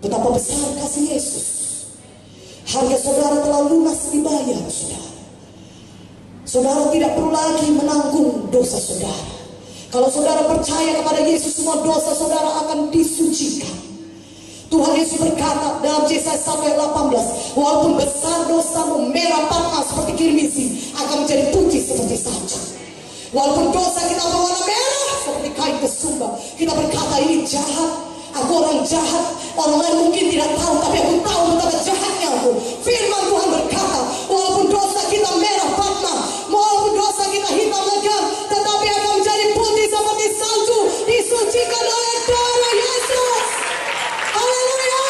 Betapa besar kasih Yesus. Harga saudara telah lunas dibayar, saudara. Saudara tidak perlu lagi menanggung dosa saudara. Kalau saudara percaya kepada Yesus, semua dosa saudara akan disucikan. Tuhan Yesus berkata dalam Yesaya 1:18, walaupun besar dosamu merah patna seperti kirmisi, akan menjadi putih seperti salju. Walaupun dosa kita berwarna merah seperti kain kesumba, kita berkata ini jahat, aku orang jahat. Orang lain mungkin tidak tahu, tapi aku tahu betapa jahatnya aku. Firman Tuhan berkata, walaupun dosa kita merah patna, walaupun dosa kita hitam legam, tetapi akan menjadi putih seperti salju, disucikan oleh darah Yesus. Haleluya.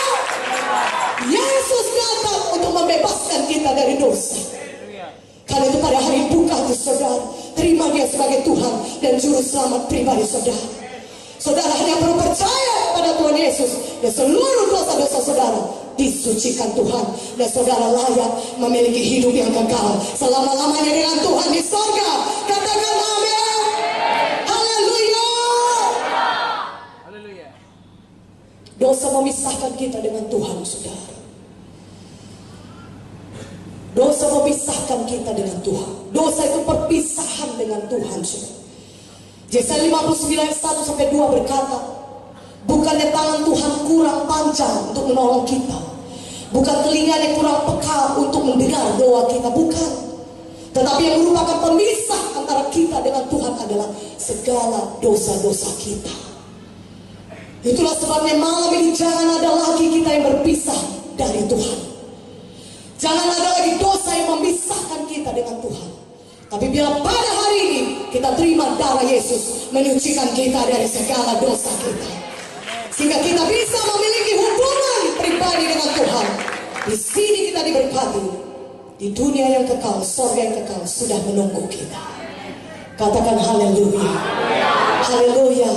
Yesus datang untuk membebaskan kita dari dosa. Karena itu pada hari buka itu saudara, terima dia sebagai Tuhan dan Juru Selamat pribadi saudara. Saudara hanya perlu percaya pada Tuhan Yesus, dan seluruh dosa-dosa saudara disucikan Tuhan, dan saudara layak memiliki hidup yang kekal selama-lamanya dengan Tuhan di sorga. Katakan amin. Haleluya. Dosa memisahkan kita dengan Tuhan, saudara. Dosa memisahkan kita dengan Tuhan. Dosa itu perpisahan dengan Tuhan, saudara. Yesaya 59:1-2 berkata, bukannya tangan Tuhan kurang panjang untuk menolong kita, bukan telinganya kurang peka untuk mendengar doa kita, bukan. Tetapi yang merupakan pemisah antara kita dengan Tuhan adalah segala dosa-dosa kita. Itulah sebabnya malam ini jangan ada lagi kita yang berpisah dari Tuhan. Jangan ada lagi dosa yang memisahkan kita dengan Tuhan. Tapi bila pada hari ini kita terima darah Yesus menyucikan kita dari segala dosa kita, sehingga kita bisa memiliki hubungan pribadi dengan Tuhan. Di sini kita diberkati. Di dunia yang kekal, surga yang kekal sudah menunggu kita. Katakan haleluya. Haleluya.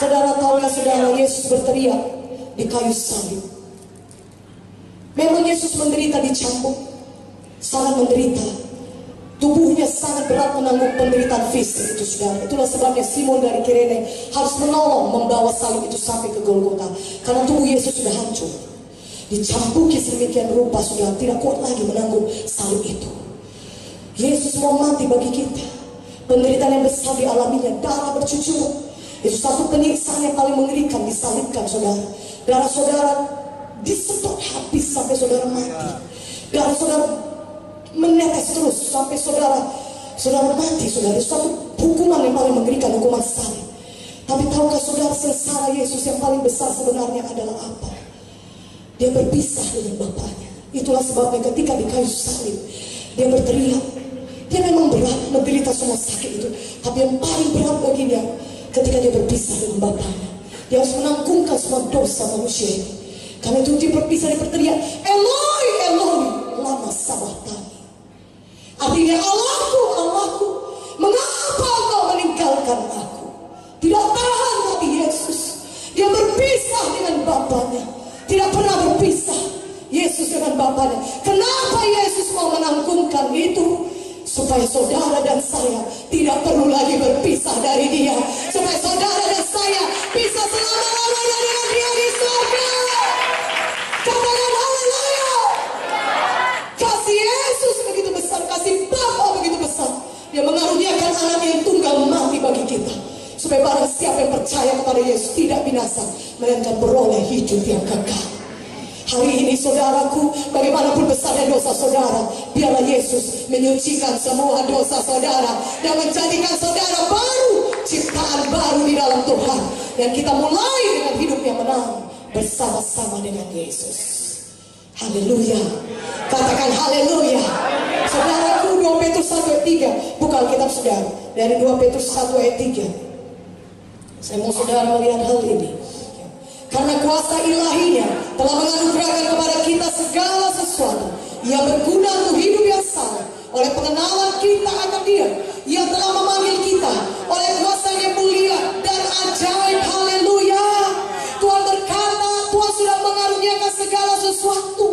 Saudara tahukah saudara, Yesus berteriak di kayu salib. Memang Yesus menderita dicambuk, sangat menderita. Tubuhnya sangat berat menanggung penderitaan fisik itu, saudara. Itulah sebabnya Simon dari Kirene harus menolong membawa salib itu sampai ke Golgota, karena tubuh Yesus sudah hancur, dicambuki sedemikian rupa, saudara, tidak kuat lagi menanggung salib itu. Yesus mau mati bagi kita. Penderitaan yang besar dialaminya, darah bercucuran. Itu satu penyiksaan yang paling mengerikan, disalibkan, saudara. Darah saudara disedot habis sampai saudara mati. Darah saudara menetes terus sampai saudara mati, saudara. Itu satu hukuman yang paling mengerikan, hukuman salib. Tapi tahukah saudara, sengsara Yesus yang paling besar sebenarnya adalah apa? Dia berpisah dengan Bapaknya. Itulah sebabnya ketika di kayu salib dia berteriak. Dia memang berat menderita semua sakit itu, tapi yang paling berat baginya ketika dia berpisah dengan Bapaknya. Dia harus menanggungkan semua dosa manusia ini. Karena itu dia berpisah, dia berteriak, Eloi, Eloi, lama sabachthani. Artinya, Allahku, Allahku, mengapa engkau meninggalkan aku? Tidak tahan hati Yesus. Dia berpisah dengan Bapaknya. Tidak pernah berpisah Yesus dengan Bapaknya. Kenapa Yesus mau menanggungkan itu? Supaya saudara dan saya tidak perlu lagi berpisah dari dia. Supaya saudara dan saya bisa selama-lamanya dengan dia di surga. Katakan haleluya. Kasih Yesus begitu besar, kasih Bapa begitu besar. Dia mengaruniakan anak yang tunggal mati bagi kita, supaya barang siapa yang percaya kepada Yesus tidak binasa, melainkan beroleh hidup yang kekal. Hari ini saudaraku, bagaimanapun besarnya dosa saudara, biarlah Yesus menyucikan semua dosa saudara dan menjadikan saudara baru, ciptaan baru di dalam Tuhan. Dan kita mulai dengan hidup yang menang bersama-sama dengan Yesus. Haleluya. Katakan haleluya. Saudaraku, 2 Petrus 1 ayat 3. Buka Alkitab saudara, dari 2 Petrus 1 ayat 3. Saya mau saudara melihat hal ini. Karena kuasa ilahinya telah menganugerahkan kepada kita segala sesuatu yang berguna untuk hidup yang saleh oleh pengenalan kita akan Dia yang telah memanggil kita oleh kuasa yang mulia dan ajaib. Haleluya. Tuhan berkata, Tuhan sudah mengaruniakan segala sesuatu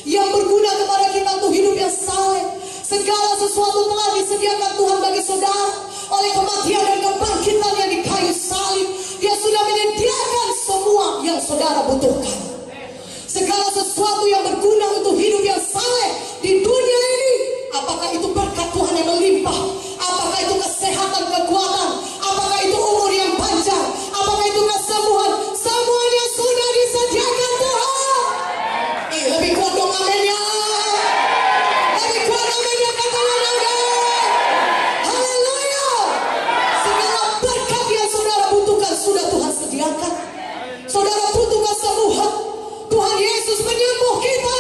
yang berguna kepada kita untuk hidup yang saleh. Segala sesuatu telah disediakan Tuhan bagi saudara oleh kematian dan kebangkitan yang di kayu salib. Dia sudah menyediakan semua yang saudara butuhkan. Segala sesuatu yang berguna untuk hidup yang saleh di dunia ini, apakah itu berkat Tuhan yang melimpah, apakah itu kesehatan, kekuatan, apakah itu umur yang panjang, apakah itu kesembuhan, semuanya sudah disediakan Tuhan. Lebih kuat dong amennya. Lebih kuat amennya, katanya dong. Haleluya. Segala berkat yang saudara butuhkan sudah Tuhan sediakan. Saudara butuh kesembuhan, Tuhan Yesus menyembuh kita.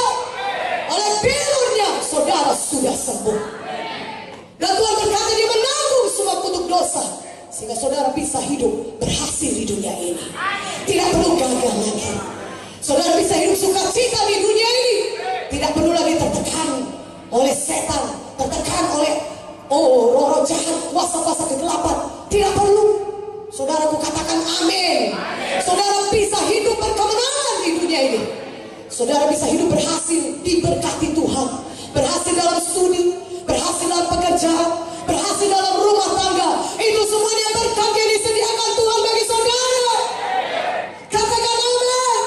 Oleh pilurnya saudara sudah sembuh. Dan Tuhan berkata dia menanggung semua kutuk dosa, sehingga saudara bisa hidup berhasil di dunia ini. Tidak perlu gagal lagi. Saudara bisa hidup sukacita di dunia ini. Tidak perlu lagi tertekan oleh setan, tertekan oleh roh-roh jahat, kuasa-kuasa kegelapan. Tidak perlu. Saudara, aku katakan amin. Saudara bisa hidup berkemenangan di dunia ini. Saudara bisa hidup berhasil, diberkati Tuhan. Berhasil dalam studi, berhasil dalam pekerjaan, berhasil dalam rumah tangga. Itu semuanya berkat yang disediakan Tuhan bagi saudara. Katakan amin.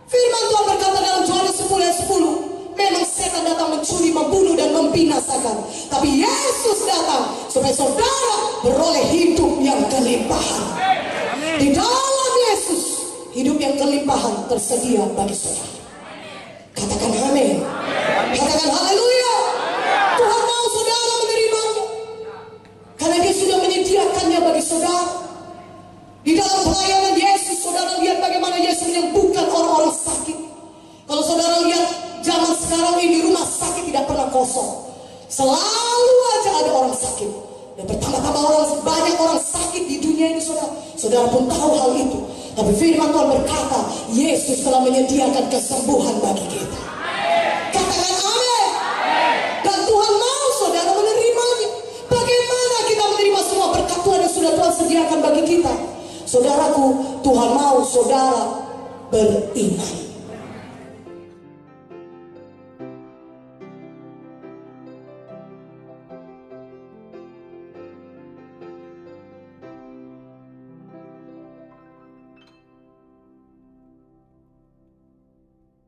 Firman Tuhan berkata dalam Yohanes 10 ayat 10, memang setan datang mencuri, membunuh dan membinasakan, tapi Yesus datang supaya saudara beroleh hidup yang kelimpahan. Di dalam Yesus hidup yang kelimpahan tersedia bagi saudara. Katakan amin. Katakan haleluya. Tuhan mau saudara menerimanya, karena dia sudah menyediakannya bagi saudara. Di dalam pelayanan Yesus, saudara lihat bagaimana Yesus menyembuhkan orang-orang sakit. Kalau saudara lihat zaman sekarang ini, rumah sakit tidak pernah kosong. Selalu aja ada orang sakit. Dan bertambah-tambah banyak orang sakit di dunia ini, saudara. Saudara pun tahu hal itu. Tapi firman Tuhan berkata, Yesus telah menyediakan kesembuhan bagi kita. Katakan amin. Dan Tuhan mau saudara menerimanya. Bagaimana kita menerima semua berkat Tuhan yang sudah Tuhan sediakan bagi kita? Saudaraku, Tuhan mau saudara beriman.